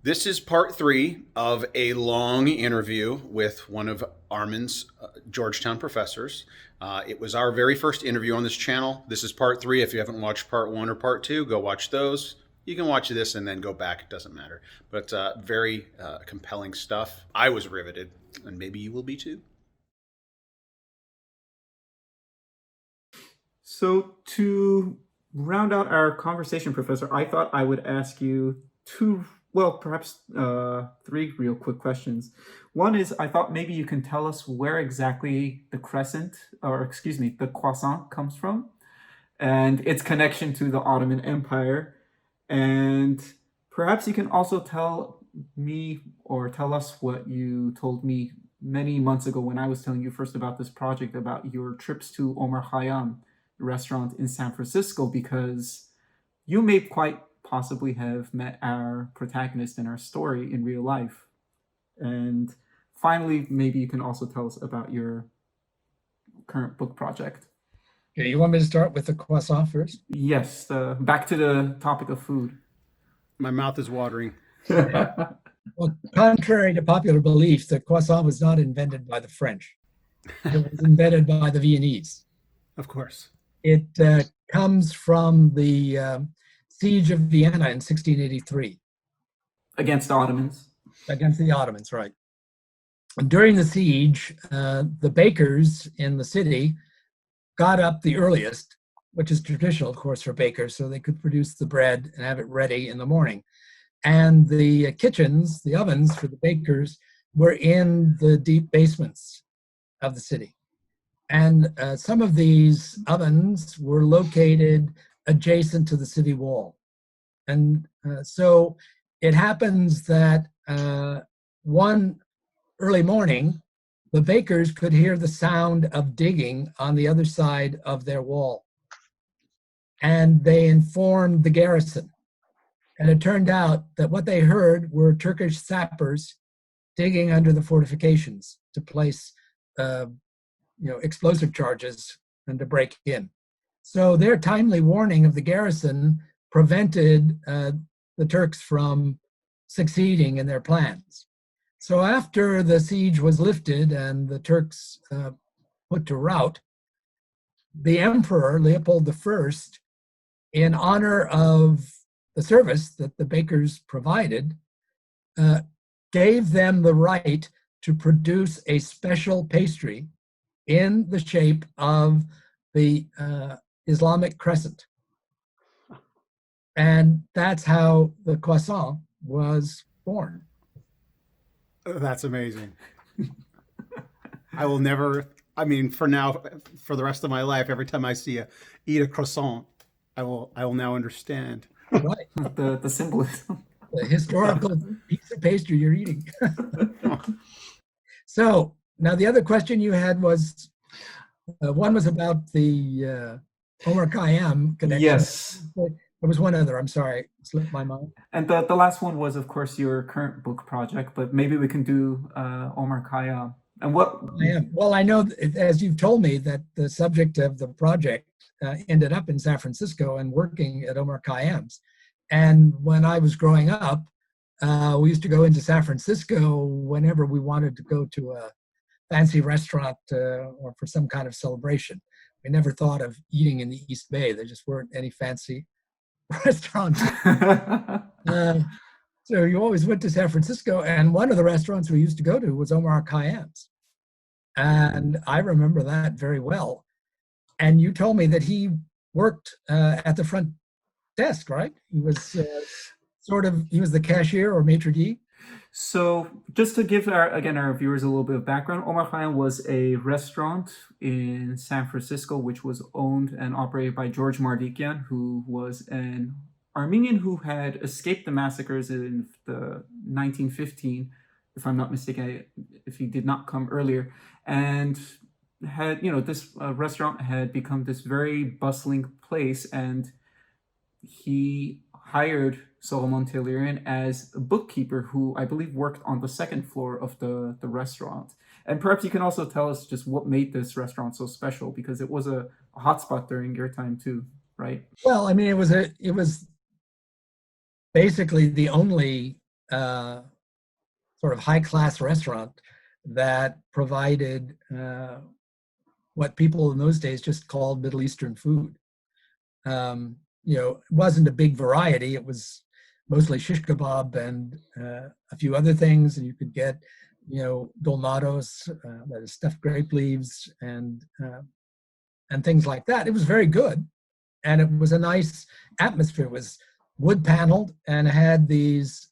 This is part three of a long interview with one of Armen's Georgetown professors. It was our very first interview on this channel. This is part three. If you haven't watched part one or part two, go watch those. You can watch this and then go back. It doesn't matter. But very compelling stuff. I was riveted, and maybe you will be too. So to round out our conversation, Professor, I thought I would ask you perhaps three real quick questions. One is, I thought maybe you can tell us where exactly the the croissant comes from, and its connection to the Ottoman Empire. And perhaps you can also tell me or tell us what you told me many months ago when I was telling you first about this project, about your trips to Omar Khayyam restaurant in San Francisco, because you may quite possibly have met our protagonist in our story in real life. And finally, maybe you can also tell us about your current book project. Okay, you want me to start with the croissant first? Yes, back to the topic of food. My mouth is watering. Well, contrary to popular belief, the croissant was not invented by the French. It was invented by the Viennese. Of course. It comes from the siege of Vienna in 1683. Against the Ottomans. Against the Ottomans, right. During the siege, the bakers in the city got up the earliest, which is traditional, of course, for bakers, so they could produce the bread and have it ready in the morning. And the kitchens, the ovens for the bakers, were in the deep basements of the city. And some of these ovens were located adjacent to the city wall. And so it happens that one early morning, the bakers could hear the sound of digging on the other side of their wall. And they informed the garrison. And it turned out that what they heard were Turkish sappers digging under the fortifications to place explosive charges and to break in. So their timely warning of the garrison prevented the Turks from succeeding in their plans. So after the siege was lifted and the Turks put to rout, the Emperor Leopold I, in honor of the service that the bakers provided, gave them the right to produce a special pastry in the shape of the Islamic crescent. And that's how the croissant was born. That's amazing. I will never, for now, for the rest of my life, every time I eat a croissant, I will now understand. Right. The symbolism. The historical piece of pastry you're eating. So now the other question you had was, one was about the Omar Khayyam connection. Yes. There was one other, I'm sorry, slipped my mind. And the last one was, of course, your current book project, but maybe we can do Omar Khayyam. And what? Well, I know, as you've told me, that the subject of the project ended up in San Francisco and working at Omar Khayyam's. And when I was growing up, we used to go into San Francisco whenever we wanted to go to a fancy restaurant or for some kind of celebration. We never thought of eating in the East Bay. There just weren't any fancy restaurants. So you always went to San Francisco, and one of the restaurants we used to go to was Omar Khayyam's. And I remember that very well. And you told me that he worked at the front desk, right? He was he was the cashier or maitre d'? So just to give our viewers a little bit of background, Omar Khayyam was a restaurant in San Francisco, which was owned and operated by George Mardikian, who was an Armenian who had escaped the massacres in the 1915, if I'm not mistaken, if he did not come earlier, and had, this restaurant had become this very bustling place, and he hired Soghomon Tehlirian as a bookkeeper who I believe worked on the second floor of the restaurant. And perhaps you can also tell us just what made this restaurant so special, because it was a hotspot during your time too, right? Well, it was basically the only sort of high-class restaurant that provided what people in those days just called Middle Eastern food. It wasn't a big variety. It was mostly shish kebab and a few other things, and you could get, dolmados, that is stuffed grape leaves, and things like that. It was very good, and it was a nice atmosphere. It was wood paneled and had these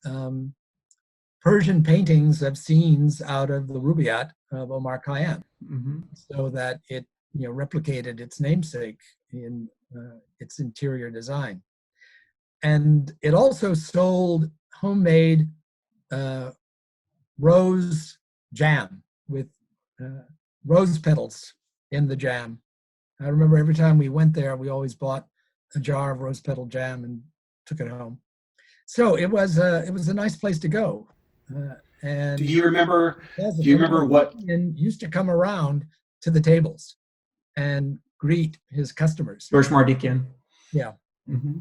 Persian paintings of scenes out of the Rubaiyat of Omar Khayyam, so that it replicated its namesake in its interior design. And it also sold homemade rose jam with rose petals in the jam. I remember every time we went there, we always bought a jar of rose petal jam and took it home. So it was a nice place to go. And do you remember what used to come around to the tables and greet his customers? George Mardikian. Yeah. Mm-hmm.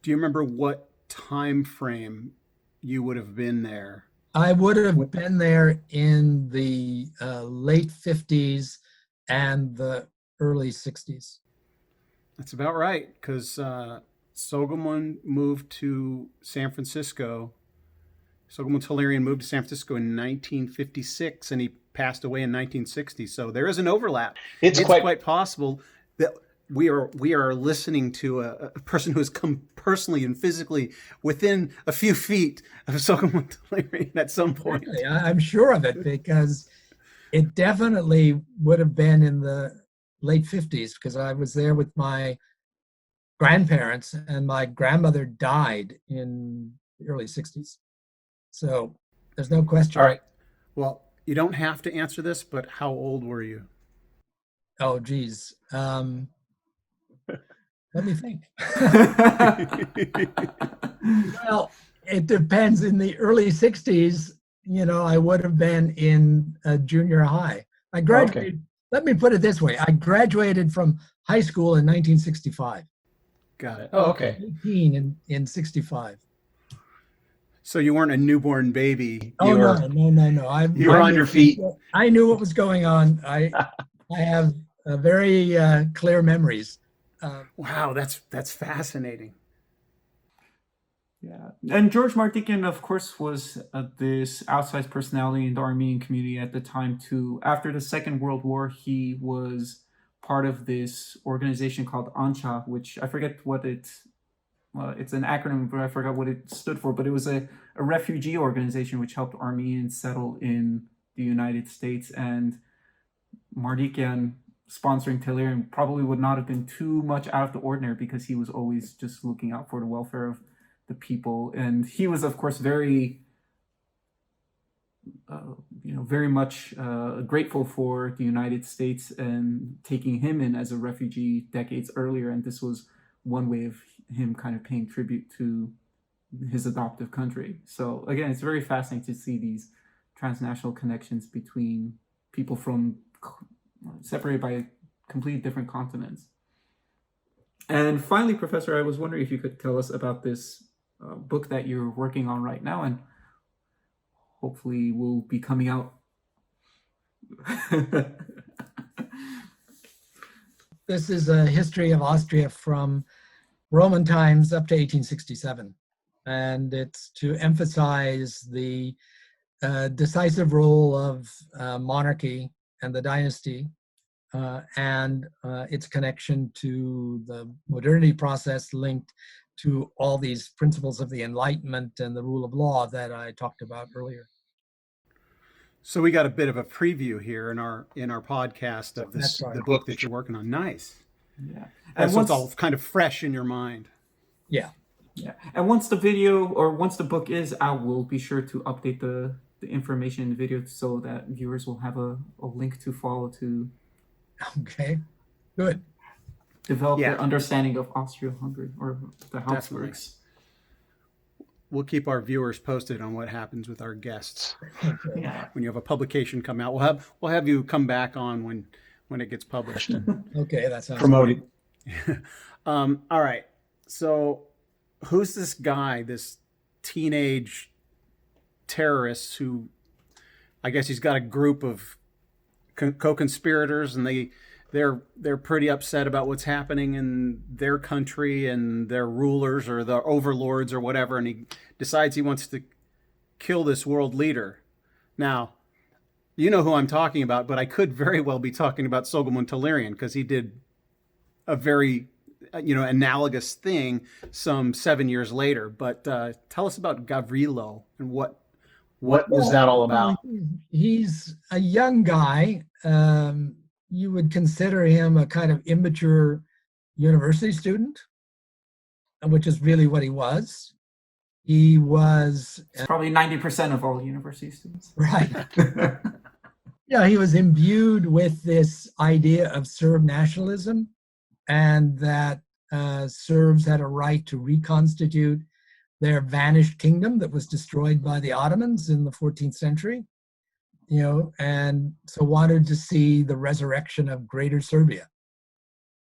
Do you remember what time frame you would have been there? I would have been there in the late 50s and the early 60s. That's about right, because Sogomon moved to San Francisco. Soghomon Tehlirian moved to San Francisco in 1956, and he passed away in 1960. So there is an overlap. It's quite possible that we are listening to a person who has come personally and physically within a few feet of Soghomon Tehlirian at some point. Really, I'm sure of it, because it definitely would have been in the late 50s, because I was there with my grandparents, and my grandmother died in the early 60s. So there's no question. All right. Well, you don't have to answer this, but how old were you? Oh, geez. Let me think. Well, it depends. In the early 60s, I would have been in junior high. I graduated, Okay. Let me put it this way. I graduated from high school in 1965. Got it. Oh, okay. 18 in 65. So you weren't a newborn baby. Oh, no. You were on your feet. I knew what was going on. I have very clear memories. Wow, that's fascinating. Yeah, and George Mardikian, of course, was this outsized personality in the Armenian community at the time too. After the Second World War, he was part of this organization called ANCHA, which I forget what it's an acronym, but I forgot what it stood for. But it was a refugee organization which helped Armenians settle in the United States. And Mardikian sponsoring Tehlirian probably would not have been too much out of the ordinary, because he was always just looking out for the welfare of the people. And he was, of course, very much grateful for the United States and taking him in as a refugee decades earlier. And this was one way of him kind of paying tribute to his adoptive country. So again, it's very fascinating to see these transnational connections between people from separated by completely different continents. And finally, Professor, I was wondering if you could tell us about this book that you're working on right now, and hopefully will be coming out. This is a history of Austria from Roman times up to 1867. And it's to emphasize the decisive role of monarchy and the dynasty, and its connection to the modernity process linked to all these principles of the Enlightenment and the rule of law that I talked about earlier. So we got a bit of a preview here in our podcast of this, That's right. the book that you're working on. Nice. Yeah. And so it's all kind of fresh in your mind. Yeah. And once the video or once the book is out, we'll be sure to update the information in the video so that viewers will have a link to follow to Okay, good. Develop their understanding of Austro-Hungary or the Habsburgs. We'll keep our viewers posted on what happens with our guests. Okay. Yeah. When you have a publication come out, we'll have you come back on when it gets published. Okay, that sounds Promoted. All right. So who's this guy, this teenage terrorists who, I guess he's got a group of co-conspirators, and they're pretty upset about what's happening in their country and their rulers or the overlords or whatever, and he decides he wants to kill this world leader. Now, you know who I'm talking about, but I could very well be talking about Soghomon Tehlirian, because he did a very analogous thing some 7 years later. But tell us about Gavrilo and what was that all about? He's a young guy. You would consider him a kind of immature university student, which is really what he was. He was probably 90% of all university students. Right. Yeah, he was imbued with this idea of Serb nationalism, and that Serbs had a right to reconstitute their vanished kingdom that was destroyed by the Ottomans in the 14th century, and so wanted to see the resurrection of Greater Serbia.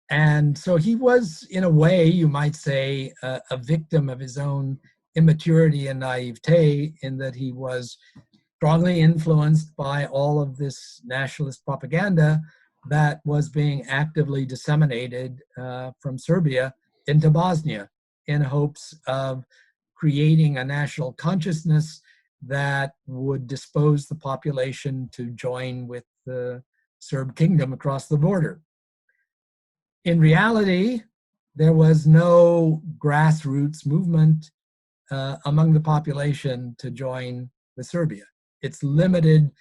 And so he was, in a way, you might say, a victim of his own immaturity and naivete, in that he was strongly influenced by all of this nationalist propaganda that was being actively disseminated from Serbia into Bosnia, in hopes of creating a national consciousness that would dispose the population to join with the Serb kingdom across the border. In reality, there was no grassroots movement among the population to join with Serbia. It's limited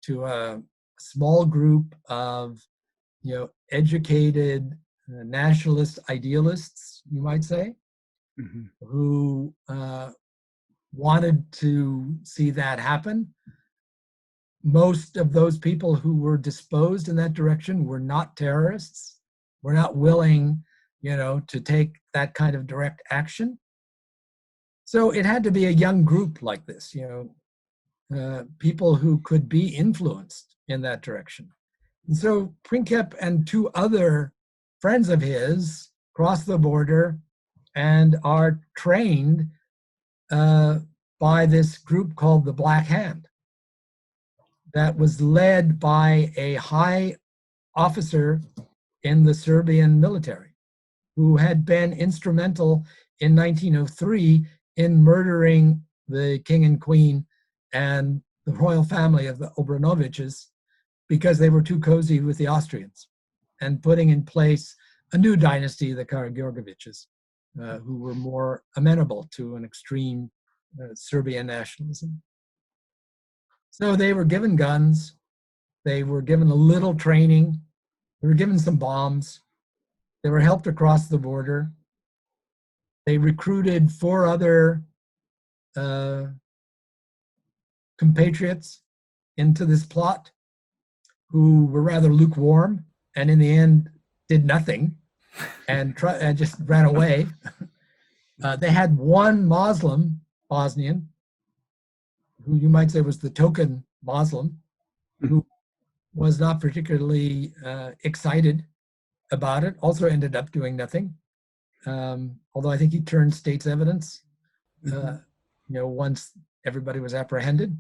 to a small group of, educated nationalist idealists, you might say, Mm-hmm. who wanted to see that happen. Most of those people who were disposed in that direction were not terrorists, were not willing, to take that kind of direct action. So it had to be a young group like this, people who could be influenced in that direction. And so Princip and two other friends of his cross the border and are trained by this group called the Black Hand, that was led by a high officer in the Serbian military, who had been instrumental in 1903 in murdering the king and queen and the royal family of the Obrenoviches, because they were too cozy with the Austrians, and putting in place a new dynasty, the Karageorgievичes, who were more amenable to an extreme Serbian nationalism. So they were given guns, they were given a little training, they were given some bombs, they were helped across the border. They recruited 4 other compatriots into this plot, who were rather lukewarm, and in the end did nothing and just ran away. They had one Muslim Bosnian, who you might say was the token Muslim, who was not particularly excited about it, also ended up doing nothing. Although I think he turned state's evidence, once everybody was apprehended.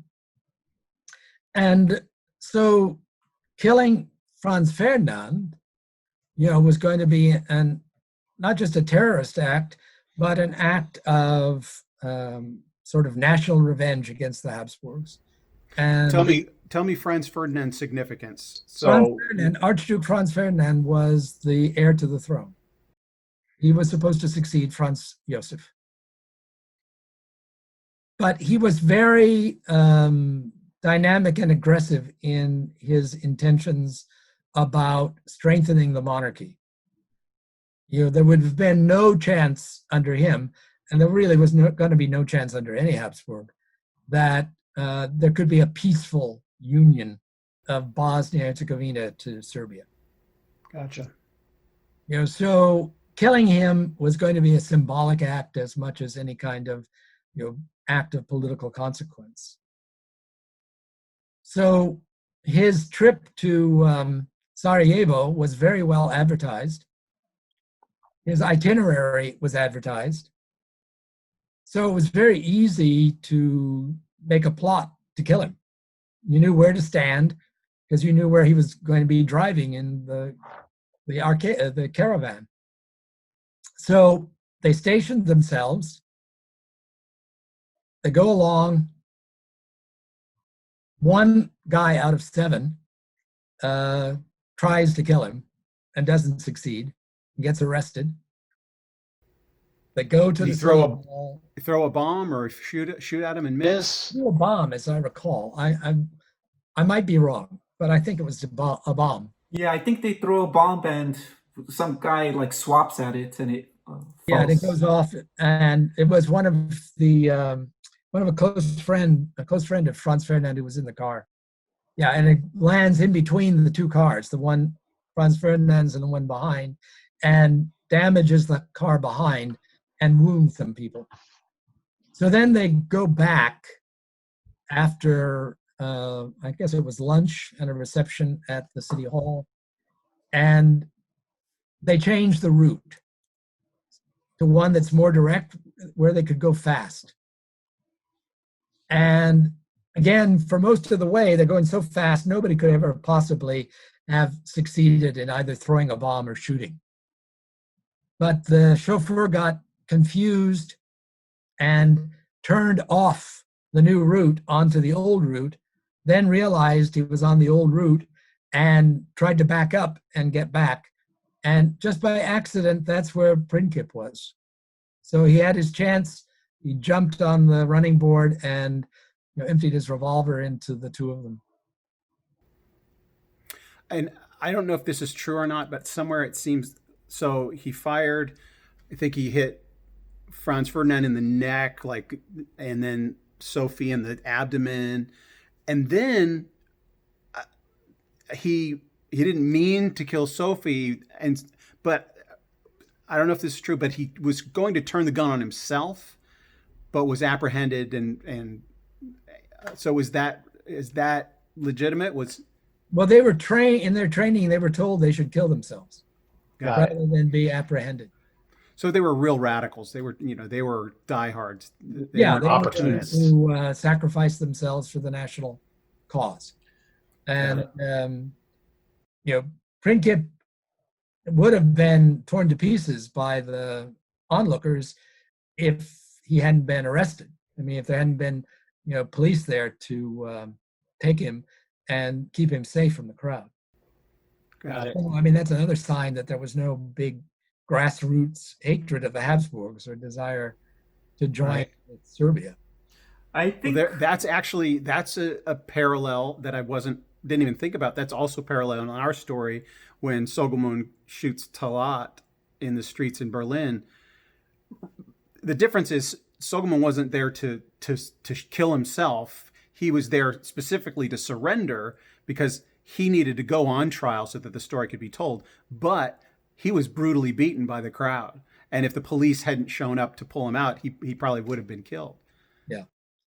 And so killing Franz Ferdinand, was going to be not just a terrorist act, but an act of sort of national revenge against the Habsburgs. And tell me Franz Ferdinand's significance. Archduke Franz Ferdinand was the heir to the throne. He was supposed to succeed Franz Josef. But he was very dynamic and aggressive in his intentions about strengthening the monarchy. There would have been no chance under him, and there really was going to be no chance under any Habsburg, that there could be a peaceful union of Bosnia and Herzegovina to Serbia. Gotcha. So killing him was going to be a symbolic act as much as any kind of, act of political consequence. So his trip to Sarajevo was very well advertised. His itinerary was advertised. So it was very easy to make a plot to kill him. You knew where to stand because you knew where he was going to be driving in the caravan. So they stationed themselves. They go along. One guy out of 7 tries to kill him and doesn't succeed. He gets arrested. They go to the throw a bomb or shoot at him and miss. Threw a bomb, as I recall. I might be wrong, but I think it was a bomb. Yeah, I think they throw a bomb and some guy like swaps at it and it falls. Yeah, and it goes off, and it was one of a close friend of Franz Ferdinand who was in the car. Yeah, and it lands in between the 2 cars, the one Franz Ferdinand's and the one behind, and damages the car behind and wounds some people. So then they go back after, I guess it was lunch and a reception at the city hall, and they change the route to one that's more direct, where they could go fast. And again, for most of the way, they're going so fast, nobody could ever possibly have succeeded in either throwing a bomb or shooting. But the chauffeur got confused and turned off the new route onto the old route, then realized he was on the old route and tried to back up and get back. And just by accident, that's where Princip was. So he had his chance. He jumped on the running board and emptied his revolver into the 2 of them. And I don't know if this is true or not, but somewhere it seems so. He fired. I think he hit Franz Ferdinand in the neck, and then Sophie in the abdomen, and then he didn't mean to kill Sophie, but I don't know if this is true, but he was going to turn the gun on himself, but was apprehended, and so is that legitimate? Well, they were in their training, they were told they should kill themselves rather than be apprehended. So they were real radicals. They were diehards. They were opportunists who sacrificed themselves for the national cause. And Princip would have been torn to pieces by the onlookers if he hadn't been arrested. I mean, if there hadn't been police there to take him and keep him safe from the crowd. Got it. I mean, that's another sign that there was no big grassroots hatred of the Habsburgs or desire to join with Serbia. I think that's a parallel that I didn't even think about. That's also parallel in our story when Sogomon shoots Talat in the streets in Berlin. The difference is Sogomon wasn't there to kill himself. He was there specifically to surrender because he needed to go on trial so that the story could be told. But he was brutally beaten by the crowd. And if the police hadn't shown up to pull him out, he probably would have been killed. Yeah.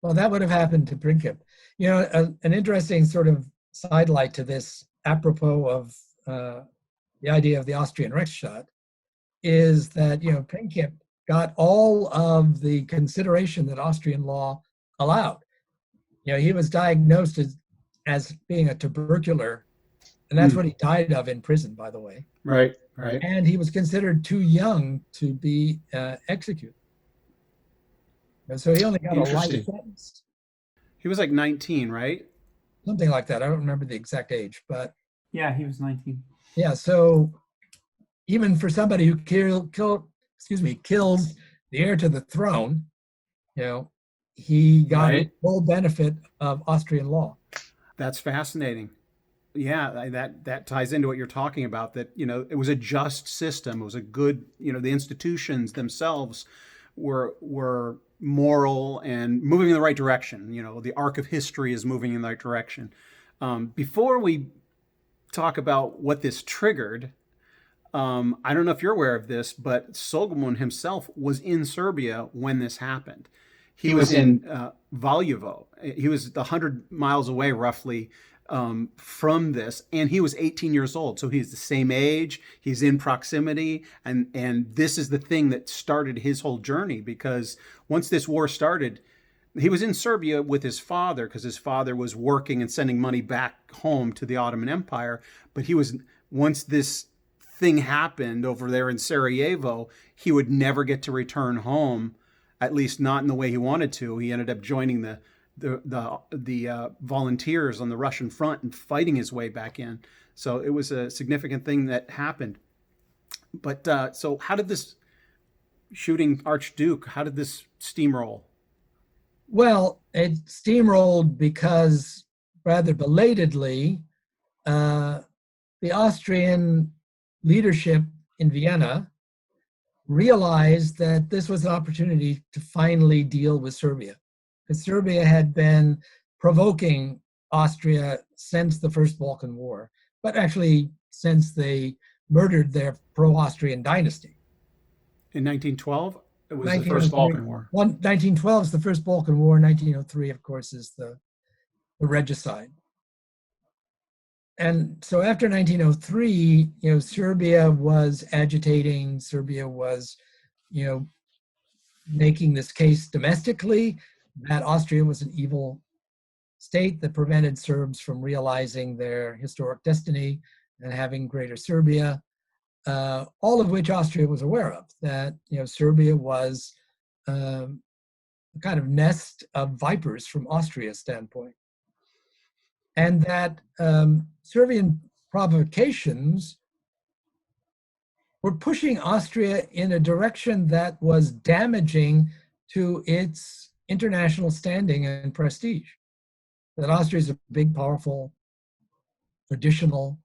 Well, that would have happened to Princip. An interesting sort of sidelight to this, apropos of the idea of the Austrian Rechtsstaat, is that, Princip got all of the consideration that Austrian law allowed. He was diagnosed as being a tubercular, and that's what he died of in prison, by the way. Right. And he was considered too young to be executed. So he only got a life sentence. He was like 19, right? Something like that. I don't remember the exact age, but yeah, he was 19. Yeah, so even for somebody who kills the heir to the throne, he got the full benefit of Austrian law. That's fascinating. Yeah, that ties into what you're talking about, that, it was a just system. It was a good, the institutions themselves were moral and moving in the right direction. The arc of history is moving in the right direction. Before we talk about what this triggered, I don't know if you're aware of this, but Sogomon himself was in Serbia when this happened. He was in Valjevo. He was 100 miles away, roughly, from this, and he was 18 years old. So he's the same age. He's in proximity, and this is the thing that started his whole journey. Because once this war started, he was in Serbia with his father because his father was working and sending money back home to the Ottoman Empire. But he was, once this thing happened over there in Sarajevo, he would never get to return home, at least not in the way he wanted to. He ended up joining the volunteers on the Russian front and fighting his way back in. So it was a significant thing that happened. But so how did this shooting Archduke, how did this steamroll? Well, it steamrolled because rather belatedly, the Austrian leadership in Vienna realized that this was an opportunity to finally deal with Serbia. Because Serbia had been provoking Austria since the First Balkan War, but actually since they murdered their pro-Austrian dynasty. In 1912, it was the First Balkan War. 1912 is the First Balkan War. 1903, of course, is the regicide. And so after 1903, Serbia was agitating. Serbia was, making this case domestically that Austria was an evil state that prevented Serbs from realizing their historic destiny and having Greater Serbia. All of which Austria was aware of, that Serbia was a kind of nest of vipers from Austria's standpoint. And that Serbian provocations were pushing Austria in a direction that was damaging to its international standing and prestige. That Austria is a big, powerful, traditional,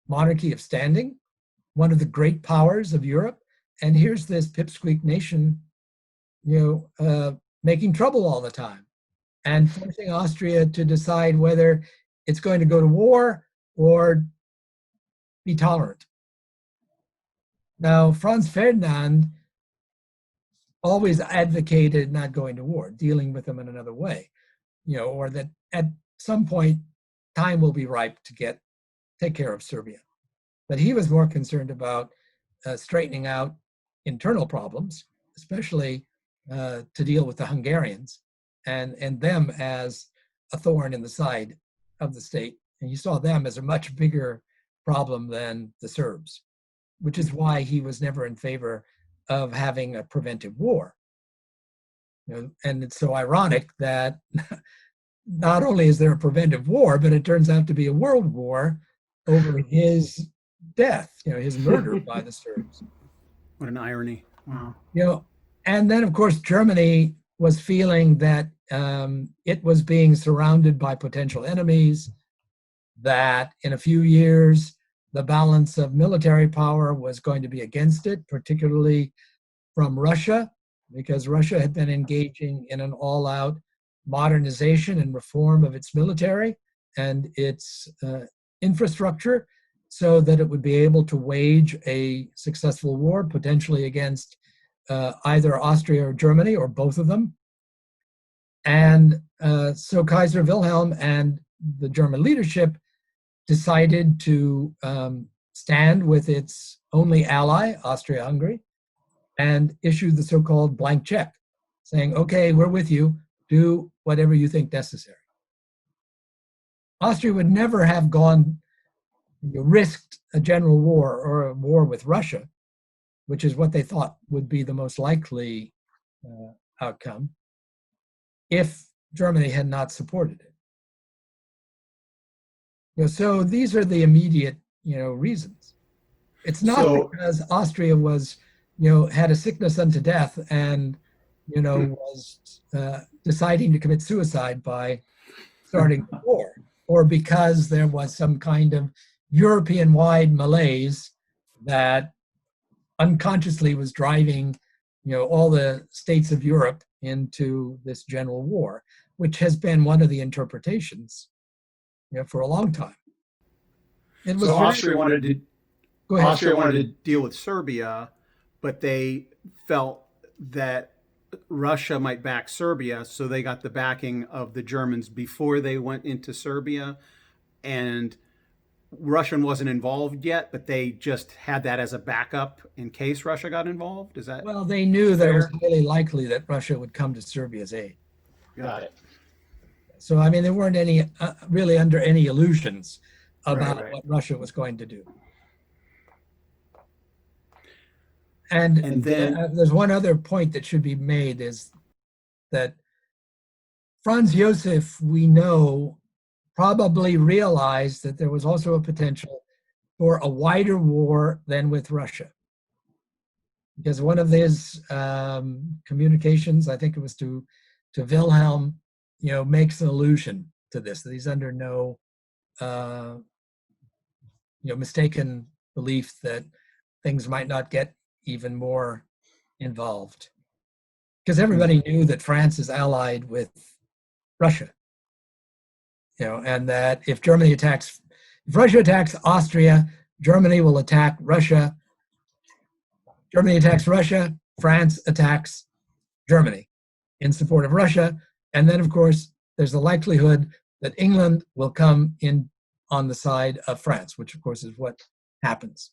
monarchy of standing, one of the great powers of Europe, and here's this pipsqueak nation, making trouble all the time, and forcing Austria to decide whether it's going to go to war or be tolerant. Now, Franz Ferdinand always advocated not going to war, dealing with them in another way, or that at some point time will be ripe to take care of Serbia. But he was more concerned about straightening out internal problems, especially to deal with the Hungarians and them as a thorn in the side of the state. And he saw them as a much bigger problem than the Serbs, which is why he was never in favor of having a preventive war. And it's so ironic that not only is there a preventive war, but it turns out to be a world war over his death, his murder by the Serbs. What an irony. Wow. And then of course Germany was feeling that it was being surrounded by potential enemies, that in a few years the balance of military power was going to be against it, particularly from Russia, because Russia had been engaging in an all-out modernization and reform of its military and its infrastructure so that it would be able to wage a successful war, potentially against either Austria or Germany, or both of them. And so Kaiser Wilhelm and the German leadership decided to stand with its only ally, Austria-Hungary, and issue the so-called blank check, saying, okay, we're with you, do whatever you think necessary. Austria would never have risked a general war or a war with Russia, which is what they thought would be the most likely outcome, if Germany had not supported it. So these are the immediate, reasons. It's not because Austria was, had a sickness unto death and, was deciding to commit suicide by starting the war, or because there was some kind of European-wide malaise that unconsciously was driving, all the states of Europe into this general war, which has been one of the interpretations, for a long time. It was so Austria wanted to deal with Serbia, but they felt that Russia might back Serbia, so they got the backing of the Germans before they went into Serbia. And Russian wasn't involved yet, but they just had that as a backup in case Russia got involved? Is that Well, they knew that it was fair? highly likely that Russia would come to Serbia's aid. Got it. So, I mean, there weren't any really under any illusions about right. what Russia was going to do. And then there's one other point that should be made is that Franz Josef, we know, probably realized that there was also a potential for a wider war than with Russia. Because one of his communications, I think it was to Wilhelm, makes an allusion to this, that he's under no, mistaken belief that things might not get even more involved. Because everybody knew that France is allied with Russia, and that if Russia attacks Austria, Germany will attack Russia. Germany attacks Russia, France attacks Germany in support of Russia. And then, of course, there's the likelihood that England will come in on the side of France, which, of course, is what happens.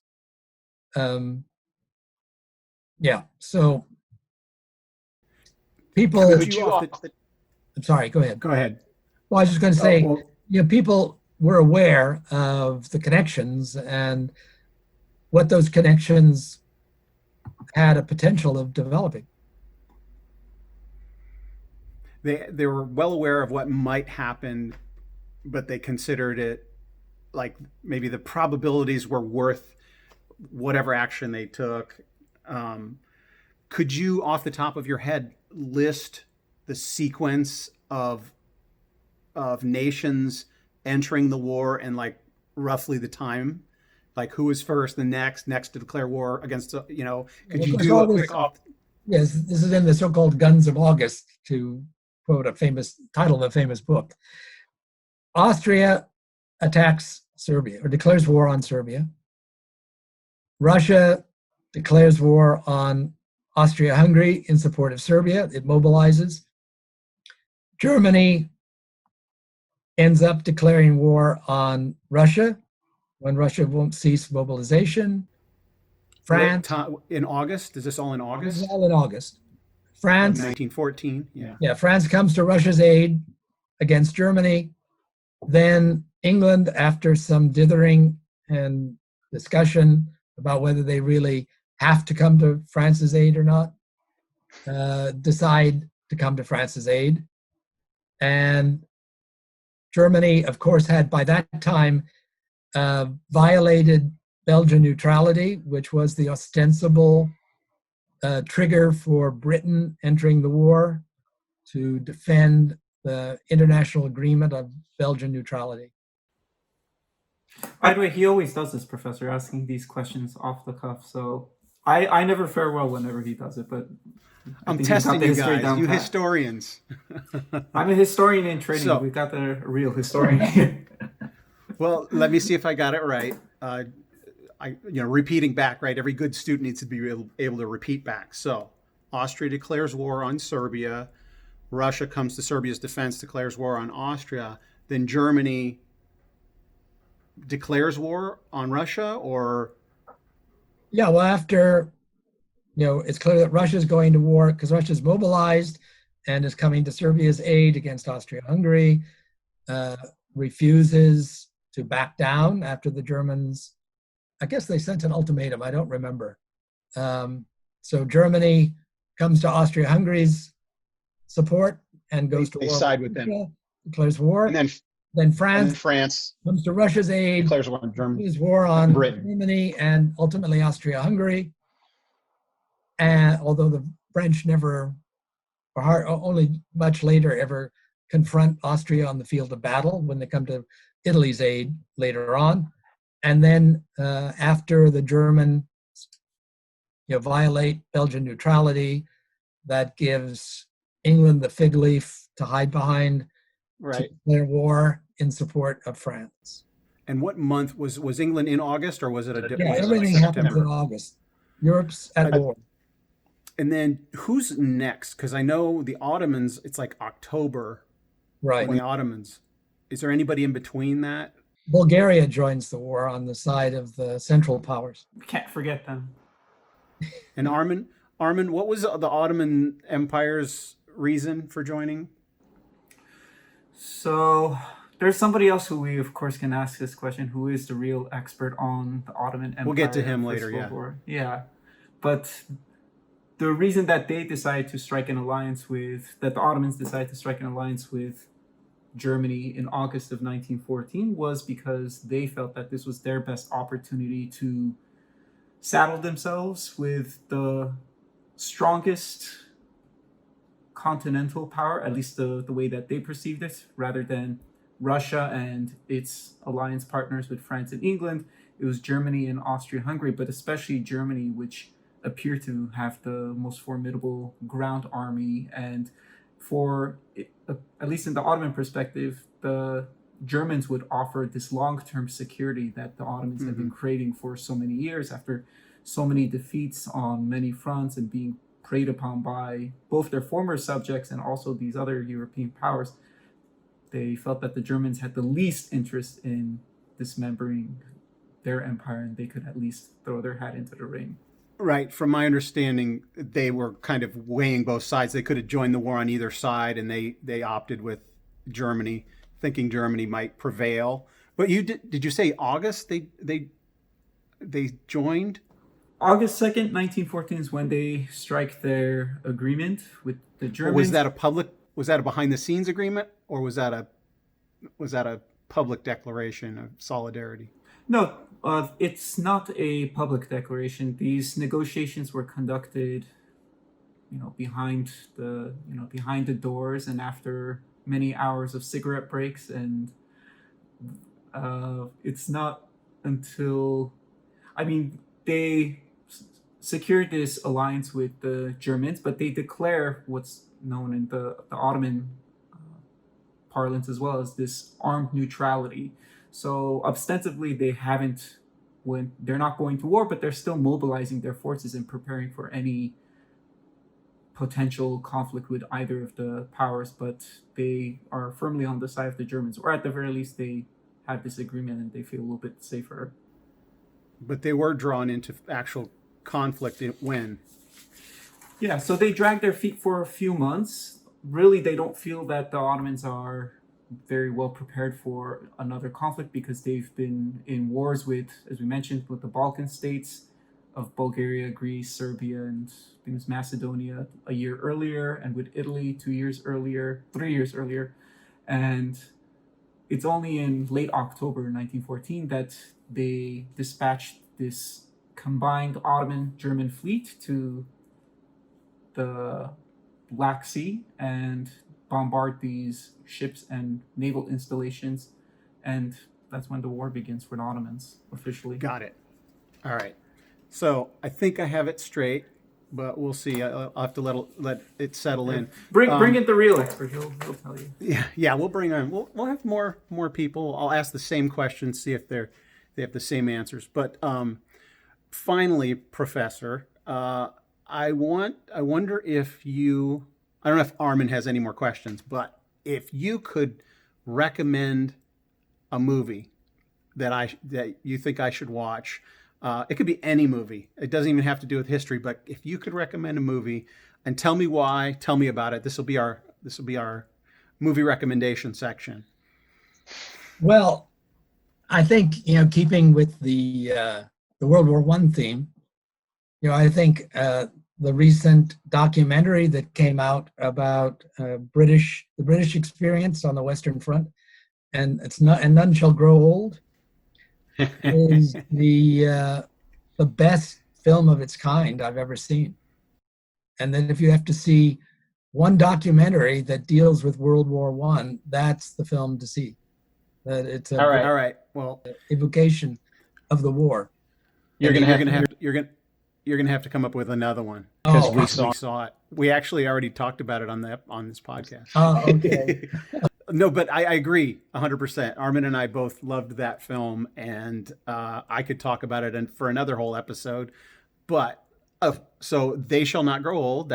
So people... I'm sorry, go ahead. Go ahead. Well, I was just going to say, people were aware of the connections and what those connections had a potential of developing. They were well aware of what might happen, but they considered it like maybe the probabilities were worth whatever action they took. Could you, off the top of your head, list the sequence of nations entering the war and like roughly the time? Like who was first, the next to declare war against, could you do a quick off? Yes, this is in the so-called Guns of August, to quote a famous title of a famous book. Austria attacks Serbia, or declares war on Serbia. Russia declares war on Austria-Hungary in support of Serbia. It mobilizes. Germany ends up declaring war on Russia when Russia won't cease mobilization. France... In August? Is this all in August? This is all in August. France... 1914, yeah. Yeah, France comes to Russia's aid against Germany. Then England, after some dithering and discussion about whether they really have to come to France's aid or not, decide to come to France's aid. And Germany, of course, had by that time violated Belgian neutrality, which was the ostensible trigger for Britain entering the war to defend the international agreement of Belgian neutrality. By the way, he always does this, Professor, asking these questions off the cuff. So I never fare well whenever he does it, but I'm testing you guys, you historians. I'm a historian in training. So, we've got a real historian here. Well, let me see if I got it right. Repeating back, right? Every good student needs to be able to repeat back. So Austria declares war on Serbia. Russia comes to Serbia's defense, declares war on Austria. Then Germany declares war on Russia, or? Yeah, well, after, it's clear that Russia's going to war because Russia's mobilized and is coming to Serbia's aid against Austria-Hungary, refuses to back down after the Germans, I guess they sent an ultimatum, I don't remember. So Germany comes to Austria-Hungary's support and goes to war. They side with them. Declares war. And then France comes to Russia's aid, declares war on Germany. Declares war on Britain. Germany and ultimately Austria-Hungary. And although the French never, or only much later, ever confront Austria on the field of battle when they come to Italy's aid later on. And then after the Germans violate Belgian neutrality, that gives England the fig leaf to hide behind, right, to declare war in support of France. And what month was England in August, or was it a different? Yeah, everything happens in August. Europe's at war. And then who's next? Because I know the Ottomans, it's like October. Right. When the Ottomans. Is there anybody in between that? Bulgaria joins the war on the side of the Central Powers. We can't forget them. And Armen, what was the Ottoman Empire's reason for joining? So there's somebody else who we, of course, can ask this question, who is the real expert on the Ottoman Empire. We'll get to him and later, First World yeah. War. Yeah. But the reason that they decided to strike an alliance with, that the Ottomans decided to strike an alliance with Germany in August of 1914 was because they felt that this was their best opportunity to saddle themselves with the strongest continental power, at least the way that they perceived it, rather than Russia and its alliance partners with France and England. It was Germany and Austria-Hungary, but especially Germany, which appeared to have the most formidable ground army. And for, at least in the Ottoman perspective, the Germans would offer this long-term security that the Ottomans had been craving for so many years after so many defeats on many fronts and being preyed upon by both their former subjects and also these other European powers. They felt that the Germans had the least interest in dismembering their empire, and they could at least throw their hat into the ring. Right. From my understanding, they were kind of weighing both sides. They could have joined the war on either side, and they opted with Germany, thinking Germany might prevail. But did you say August they joined? August 2nd, 1914 is when they strike their agreement with the Germans. Was that a behind the scenes agreement, or was that a public declaration of solidarity? No, it's not a public declaration. These negotiations were conducted, behind the doors and after many hours of cigarette breaks, and it's not until, they secured this alliance with the Germans, but they declare what's known in the Ottoman parlance as well as this armed neutrality. So ostensibly they're not going to war, but they're still mobilizing their forces and preparing for any potential conflict with either of the powers, but they are firmly on the side of the Germans, or at the very least they have this agreement and they feel a little bit safer. But they were drawn into actual conflict when? Yeah, so they drag their feet for a few months. Really, they don't feel that the Ottomans are very well prepared for another conflict because they've been in wars with, as we mentioned, with the Balkan states of Bulgaria, Greece, Serbia, and I think it was Macedonia a year earlier, and with Italy 3 years earlier. And it's only in late October 1914 that they dispatched this combined Ottoman-German fleet to the Black Sea and bombard these ships and naval installations, and that's when the war begins for the Ottomans officially. Got it. All right. So I think I have it straight, but we'll see. I'll have to let it settle in. Bring in the real expert. He'll tell you. Yeah. We'll bring on. We'll have more people. I'll ask the same questions, see if they have the same answers. But finally, Professor, I wonder if you. I don't know if Armen has any more questions, but if you could recommend a movie that you think I should watch, it could be any movie. It doesn't even have to do with history, but if you could recommend a movie and tell me why, tell me about it. This will be our movie recommendation section. Well, I think keeping with the World War I theme, I think the recent documentary that came out about the British experience on the Western Front, and None Shall Grow Old, is the best film of its kind I've ever seen. And then if you have to see one documentary that deals with World War I, that's the film to see. That it's all right. Well, evocation of the war. You're gonna have to come up with another one because we saw it. We actually already talked about it on this podcast. Oh, okay. No, but I agree 100%. Armen and I both loved that film, and I could talk about it for another whole episode. But so They Shall Not Grow Old.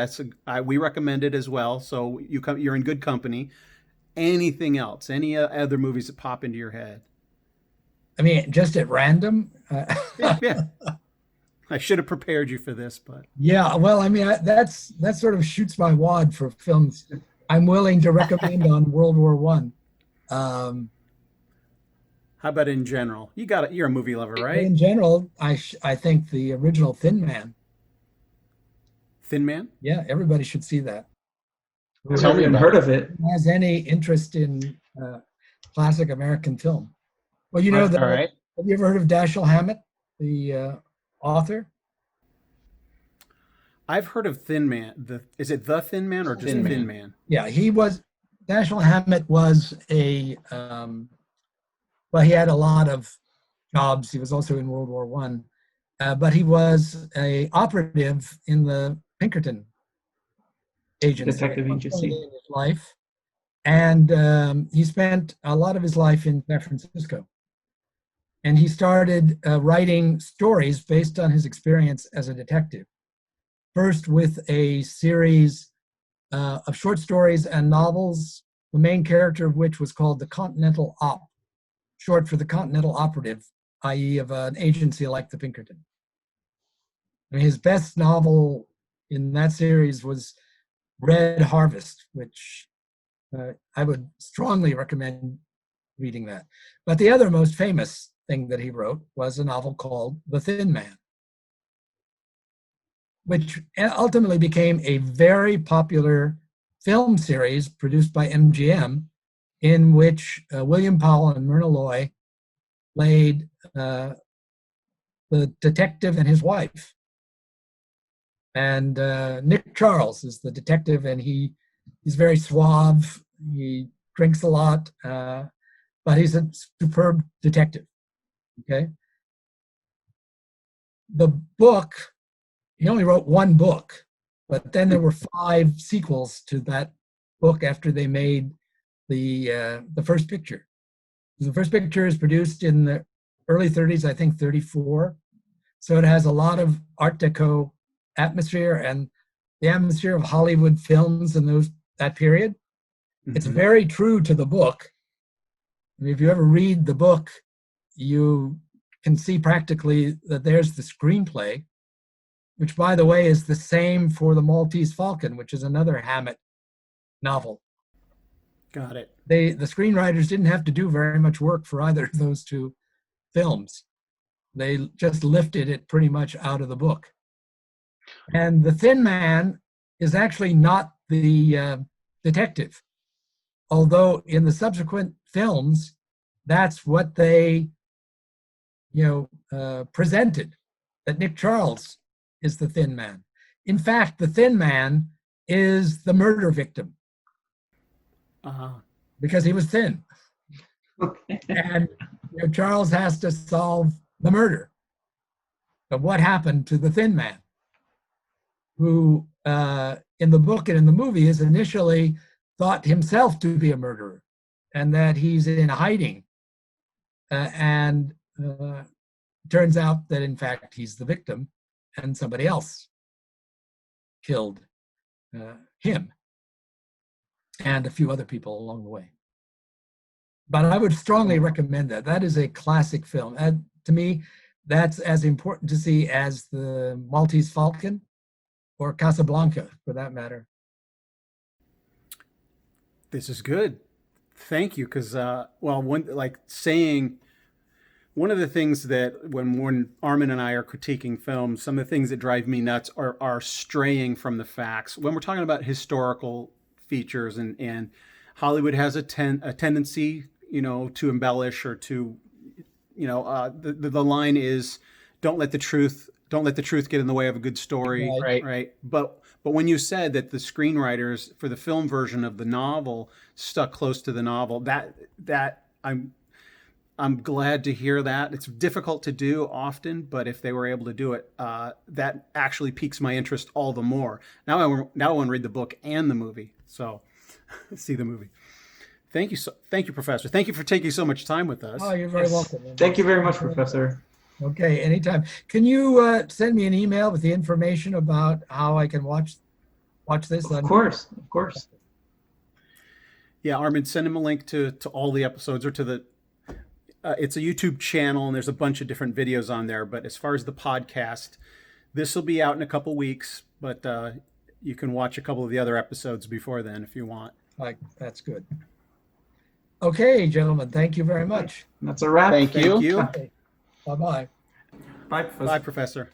We recommend it as well. So you're in good company. Anything else? Any other movies that pop into your head? I mean, just at random. Yeah. I should have prepared you for this, but Yeah, well, I mean, that sort of shoots my wad for films I'm willing to recommend on World War One. how about in general? You're a movie lover, But right? in general, I think the original Thin Man. Thin Man? Yeah, everybody should see that. I've never even heard of it. Who has any interest in classic American film? Well, you know, All right. have you ever heard of Dashiell Hammett, the author? I've heard of Thin Man. Is it The Thin Man or just Thin Thin Man. Man? Yeah, Dashiell Hammett was well, he had a lot of jobs. He was also in World War One, but he was a operative in the Pinkerton agency. Detective agency. In his life, and he spent a lot of his life in San Francisco. And he started writing stories based on his experience as a detective. First with a series of short stories and novels, the main character of which was called the Continental Op, short for the Continental Operative, i.e. of an agency like the Pinkerton. And his best novel in that series was Red Harvest, which I would strongly recommend reading that. But the other most famous thing that he wrote was a novel called The Thin Man, which ultimately became a very popular film series produced by MGM, in which William Powell and Myrna Loy played the detective and his wife. And Nick Charles is the detective, and he's very suave. He drinks a lot, but he's a superb detective. Okay. The book, he only wrote one book, but then there were 5 sequels to that book after they made the first picture. The first picture is produced in the early 30s, I think 34. So it has a lot of Art Deco atmosphere and the atmosphere of Hollywood films in that period. It's very true to the book. I mean, if you ever read the book, you can see practically that there's the screenplay, which, by the way, is the same for The Maltese Falcon, which is another Hammett novel. Got it. The screenwriters didn't have to do very much work for either of those 2 films. They just lifted it pretty much out of the book. And The Thin Man is actually not the detective, although in the subsequent films, that's what they, presented, that Nick Charles is the Thin Man. In fact, the Thin Man is the murder victim because he was thin. Okay. And Charles has to solve the murder. But what happened to the Thin Man, who in the book and in the movie is initially thought himself to be a murderer and that he's in hiding. And turns out that, in fact, he's the victim and somebody else killed him and a few other people along the way. But I would strongly recommend that. That is a classic film. And to me, that's as important to see as the Maltese Falcon or Casablanca, for that matter. This is good. Thank you, because one of the things that when Armen and I are critiquing films, some of the things that drive me nuts are straying from the facts. When we're talking about historical features, and Hollywood has a tendency, to embellish or to, the line is, don't let the truth get in the way of a good story, Right. But when you said that the screenwriters for the film version of the novel stuck close to the novel, that I'm glad to hear that. It's difficult to do often, but if they were able to do it, that actually piques my interest all the more. Now I want to read the book and the movie, so see the movie. Thank you, Professor. Thank you for taking so much time with us. Oh, you're very welcome. Thank you very much, Professor. Okay, anytime. Can you send me an email with the information about how I can watch this? Of course. Yeah, Armin, send him a link to all the episodes or to the it's a YouTube channel, and there's a bunch of different videos on there. But as far as the podcast, this will be out in a couple weeks, but you can watch a couple of the other episodes before then if you want. Like, that's good. Okay, gentlemen, thank you very much. That's a wrap. Thank you. Okay. Bye-bye. Bye, Professor. Bye, Professor.